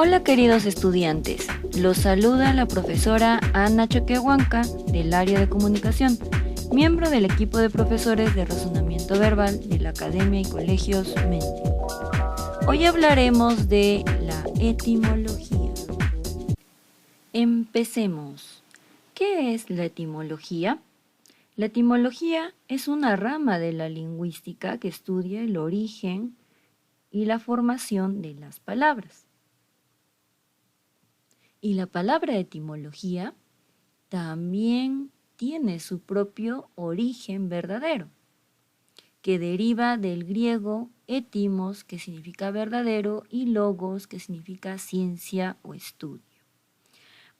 Hola queridos estudiantes, los saluda la profesora Ana Choquehuanca del área de comunicación, miembro del equipo de profesores de razonamiento verbal de la Academia y Colegios Mente. Hoy hablaremos de la etimología. Empecemos. ¿Qué es la etimología? La etimología es una rama de la lingüística que estudia el origen y la formación de las palabras. Y la palabra etimología también tiene su propio origen verdadero, que deriva del griego etimos, que significa verdadero, y logos, que significa ciencia o estudio.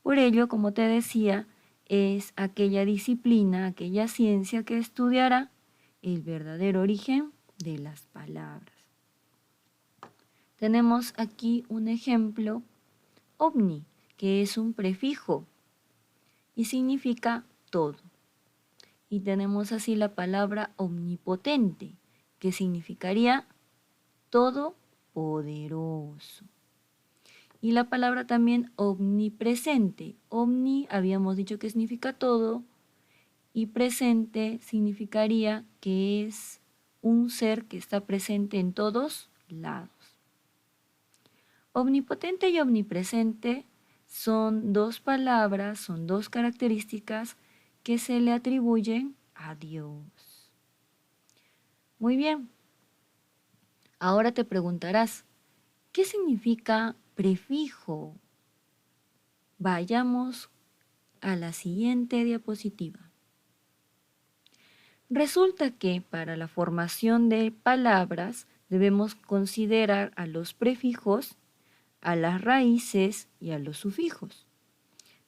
Por ello, como te decía, es aquella disciplina, aquella ciencia que estudiará el verdadero origen de las palabras. Tenemos aquí un ejemplo, omni, que es un prefijo y significa todo. Y tenemos así la palabra omnipotente, que significaría todopoderoso. Y la palabra también omnipresente. Omni habíamos dicho que significa todo y presente significaría que es un ser que está presente en todos lados. Omnipotente y omnipresente son dos palabras, son dos características que se le atribuyen a Dios. Muy bien. Ahora te preguntarás, ¿qué significa prefijo? Vayamos a la siguiente diapositiva. Resulta que para la formación de palabras debemos considerar a los prefijos, a las raíces y a los sufijos.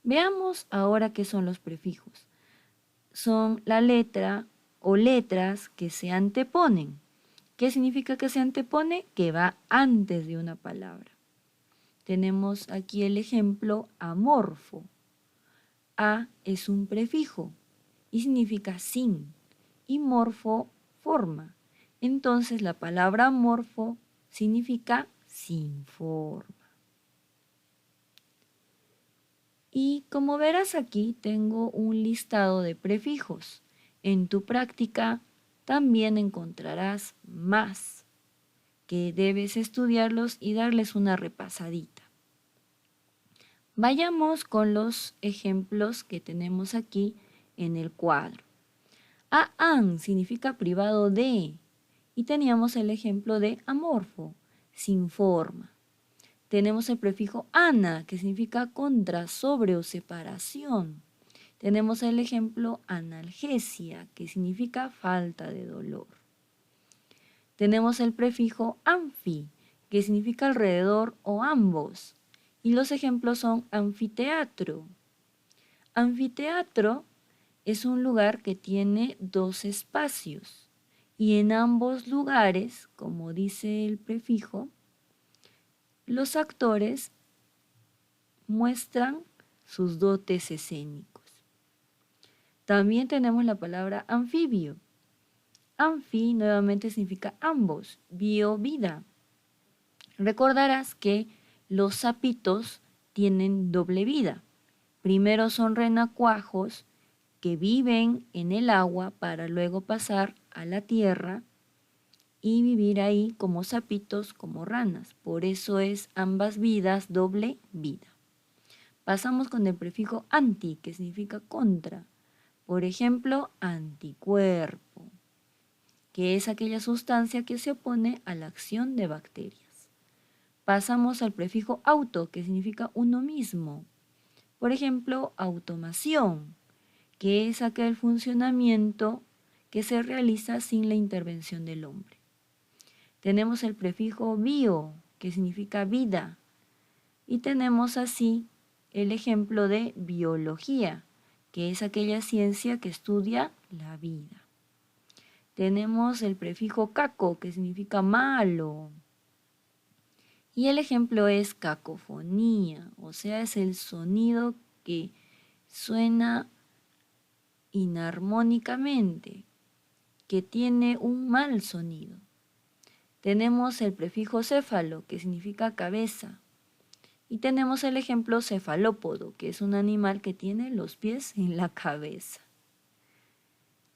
Veamos ahora qué son los prefijos. Son la letra o letras que se anteponen. ¿Qué significa que se antepone? Que va antes de una palabra. Tenemos aquí el ejemplo amorfo. A es un prefijo y significa sin, y morfo, forma. Entonces la palabra amorfo significa sin forma. Y como verás aquí, tengo un listado de prefijos. En tu práctica también encontrarás más, que debes estudiarlos y darles una repasadita. Vayamos con los ejemplos que tenemos aquí en el cuadro. Aan significa privado de, y teníamos el ejemplo de amorfo, sin forma. Tenemos el prefijo ana, que significa contra, sobre o separación. Tenemos el ejemplo analgesia, que significa falta de dolor. Tenemos el prefijo anfi, que significa alrededor o ambos. Y los ejemplos son anfiteatro. Anfiteatro es un lugar que tiene dos espacios. Y en ambos lugares, como dice el prefijo, los actores muestran sus dotes escénicos. También tenemos la palabra anfibio. Anfi nuevamente significa ambos, bio, vida. Recordarás que los sapitos tienen doble vida. Primero son renacuajos que viven en el agua para luego pasar a la tierra y vivir ahí como sapitos, como ranas. Por eso es ambas vidas, doble vida. Pasamos con el prefijo anti, que significa contra. Por ejemplo, anticuerpo, que es aquella sustancia que se opone a la acción de bacterias. Pasamos al prefijo auto, que significa uno mismo. Por ejemplo, automación, que es aquel funcionamiento que se realiza sin la intervención del hombre. Tenemos el prefijo bio, que significa vida, y tenemos así el ejemplo de biología, que es aquella ciencia que estudia la vida. Tenemos el prefijo caco, que significa malo, y el ejemplo es cacofonía, o sea, es el sonido que suena inarmónicamente, que tiene un mal sonido. Tenemos el prefijo céfalo, que significa cabeza. Y tenemos el ejemplo cefalópodo, que es un animal que tiene los pies en la cabeza.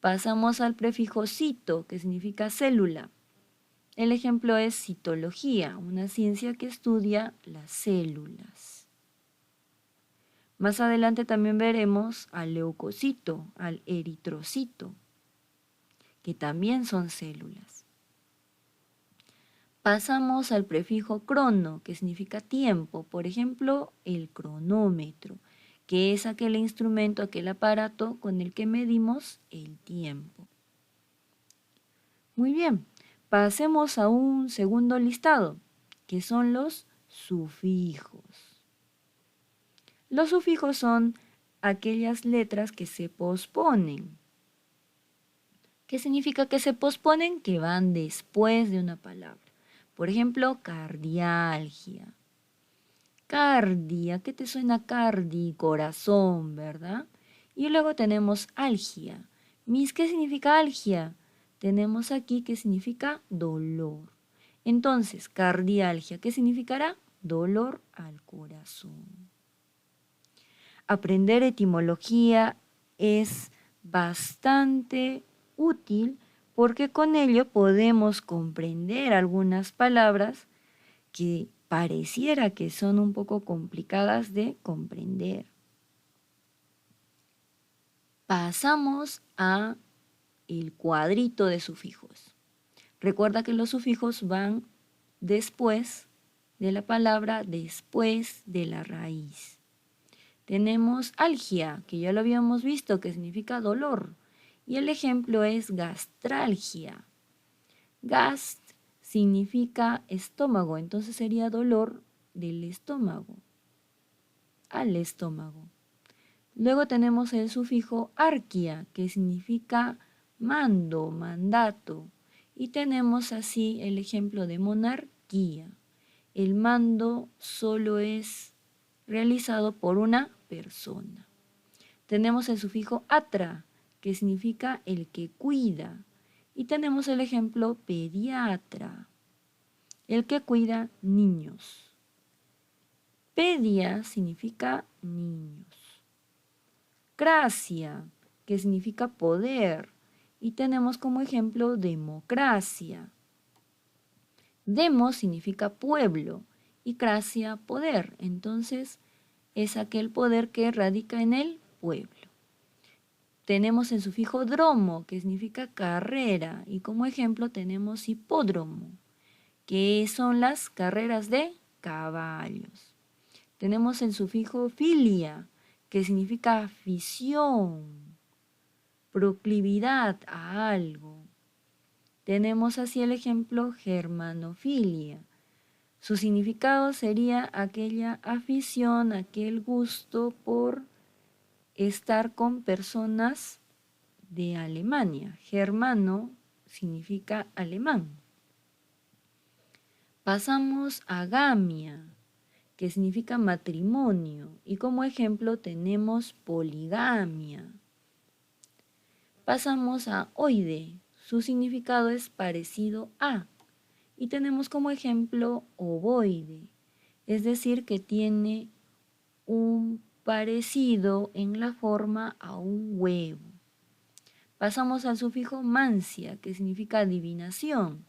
Pasamos al prefijo cito, que significa célula. El ejemplo es citología, una ciencia que estudia las células. Más adelante también veremos al leucocito, al eritrocito, que también son células. Pasamos al prefijo crono, que significa tiempo, por ejemplo, el cronómetro, que es aquel instrumento, aquel aparato con el que medimos el tiempo. Muy bien, pasemos a un segundo listado, que son los sufijos. Los sufijos son aquellas letras que se posponen. ¿Qué significa que se posponen? Que van después de una palabra. Por ejemplo, cardialgia. Cardia, ¿qué te suena cardi? Corazón, ¿verdad? Y luego tenemos algia. ¿Qué significa algia? Tenemos aquí que significa dolor. Entonces, cardialgia, ¿qué significará? Dolor al corazón. Aprender etimología es bastante útil porque con ello podemos comprender algunas palabras que pareciera que son un poco complicadas de comprender. Pasamos a el cuadrito de sufijos. Recuerda que los sufijos van después de la palabra, después de la raíz. Tenemos algia, que ya lo habíamos visto, que significa dolor. Y el ejemplo es gastralgia. Gast significa estómago, entonces sería dolor del estómago, al estómago. Luego tenemos el sufijo arquia, que significa mando, mandato. Y tenemos así el ejemplo de monarquía. El mando solo es realizado por una persona. Tenemos el sufijo atra, que significa el que cuida. Y tenemos el ejemplo pediatra, el que cuida niños. Pedia significa niños. Cracia, que significa poder. Y tenemos como ejemplo democracia. Demos significa pueblo y cracia poder. Entonces es aquel poder que radica en el pueblo. Tenemos el sufijo dromo, que significa carrera, y como ejemplo tenemos hipódromo, que son las carreras de caballos. Tenemos el sufijo filia, que significa afición, proclividad a algo. Tenemos así el ejemplo germanofilia. Su significado sería aquella afición, aquel gusto por estar con personas de Alemania. Germano significa alemán. Pasamos a gamia, que significa matrimonio, y como ejemplo tenemos poligamia. Pasamos a oide, su significado es parecido a, y tenemos como ejemplo ovoide, es decir, que tiene un parecido en la forma a un huevo. Pasamos al sufijo mancia, que significa adivinación,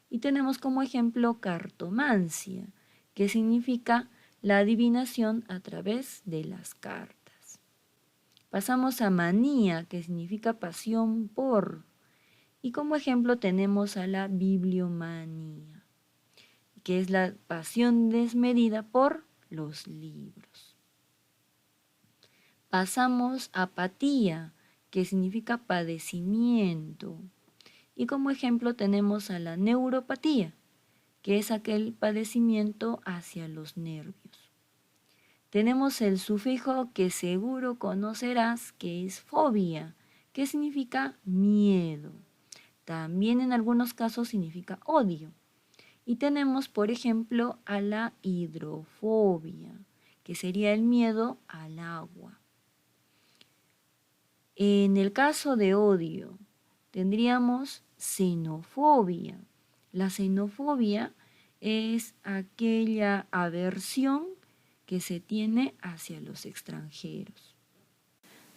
y tenemos como ejemplo cartomancia, que significa la adivinación a través de las cartas. Pasamos a manía, que significa pasión por, y como ejemplo tenemos a la bibliomanía, que es la pasión desmedida por los libros. Pasamos a apatía, que significa padecimiento. Y como ejemplo tenemos a la neuropatía, que es aquel padecimiento hacia los nervios. Tenemos el sufijo que seguro conocerás, que es fobia, que significa miedo. También en algunos casos significa odio. Y tenemos, por ejemplo, a la hidrofobia, que sería el miedo al agua. En el caso de odio, tendríamos xenofobia. La xenofobia es aquella aversión que se tiene hacia los extranjeros.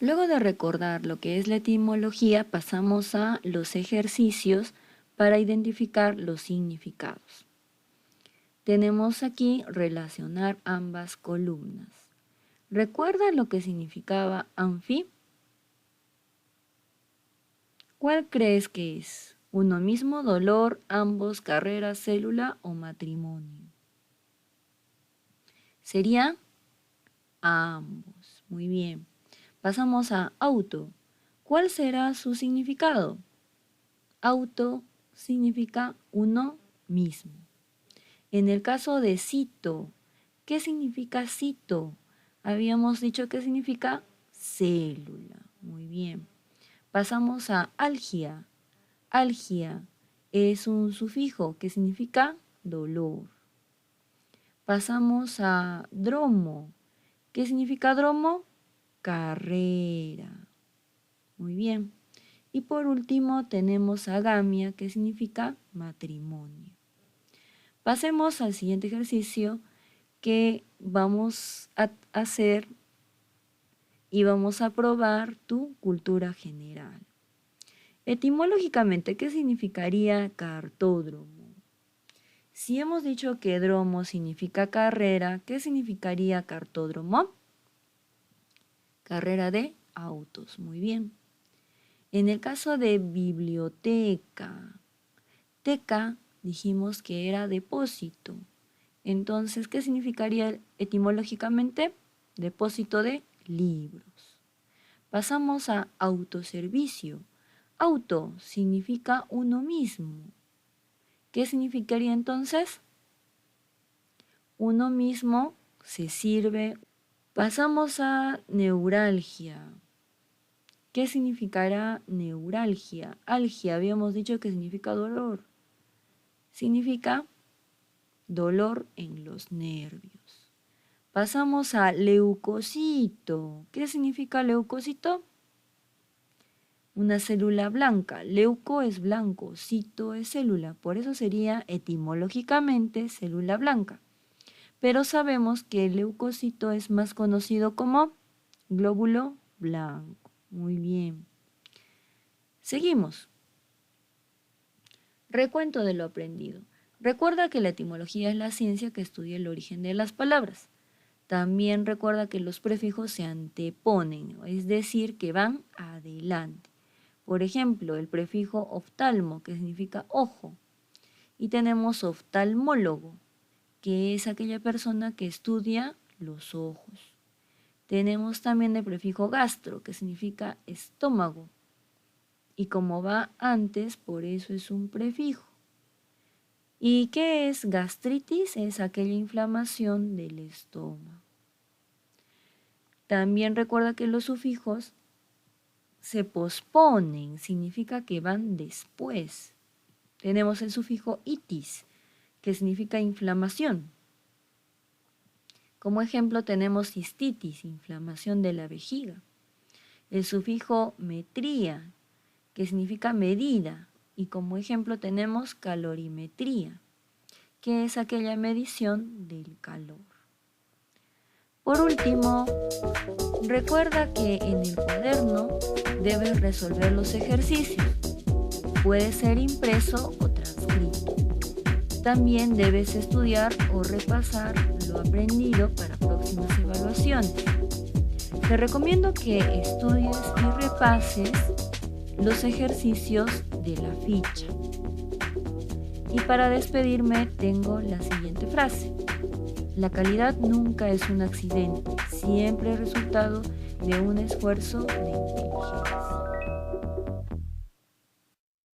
Luego de recordar lo que es la etimología, pasamos a los ejercicios para identificar los significados. Tenemos aquí relacionar ambas columnas. ¿Recuerdan lo que significaba anfi? ¿Cuál crees que es? ¿Uno mismo, dolor, ambos, carrera, célula o matrimonio? Sería ambos. Muy bien. Pasamos a auto. ¿Cuál será su significado? Auto significa uno mismo. En el caso de cito, ¿qué significa cito? Habíamos dicho que significa célula. Muy bien. Pasamos a algia. Algia es un sufijo que significa dolor. Pasamos a dromo. ¿Qué significa dromo? Carrera. Muy bien. Y por último tenemos agamia, que significa matrimonio. Pasemos al siguiente ejercicio que vamos a hacer y vamos a probar tu cultura general. Etimológicamente, ¿qué significaría cartódromo? Si hemos dicho que dromo significa carrera, ¿qué significaría cartódromo? Carrera de autos, muy bien. En el caso de biblioteca, teca dijimos que era depósito. Entonces, ¿qué significaría etimológicamente? Depósito de libros. Pasamos a autoservicio. Auto significa uno mismo. ¿Qué significaría entonces? Uno mismo se sirve. Pasamos a neuralgia. ¿Qué significará neuralgia? Algia, habíamos dicho que significa dolor. Significa dolor en los nervios. Pasamos a leucocito. ¿Qué significa leucocito? Una célula blanca. Leuco es blanco, cito es célula. Por eso sería etimológicamente célula blanca. Pero sabemos que el leucocito es más conocido como glóbulo blanco. Muy bien. Seguimos. Recuento de lo aprendido. Recuerda que la etimología es la ciencia que estudia el origen de las palabras. También recuerda que los prefijos se anteponen, es decir, que van adelante. Por ejemplo, el prefijo oftalmo, que significa ojo. Y tenemos oftalmólogo, que es aquella persona que estudia los ojos. Tenemos también el prefijo gastro, que significa estómago. Y como va antes, por eso es un prefijo. ¿Y qué es gastritis? Es aquella inflamación del estómago. También recuerda que los sufijos se posponen, significa que van después. Tenemos el sufijo itis, que significa inflamación. Como ejemplo tenemos cistitis, inflamación de la vejiga. El sufijo metría, que significa medida. Y como ejemplo tenemos calorimetría, que es aquella medición del calor. Por último, recuerda que en el cuaderno debes resolver los ejercicios. Puede ser impreso o transcrito. También debes estudiar o repasar lo aprendido para próximas evaluaciones. Te recomiendo que estudies y repases los ejercicios de la ficha. Y para despedirme tengo la siguiente frase. La calidad nunca es un accidente, siempre es resultado de un esfuerzo de inteligencia.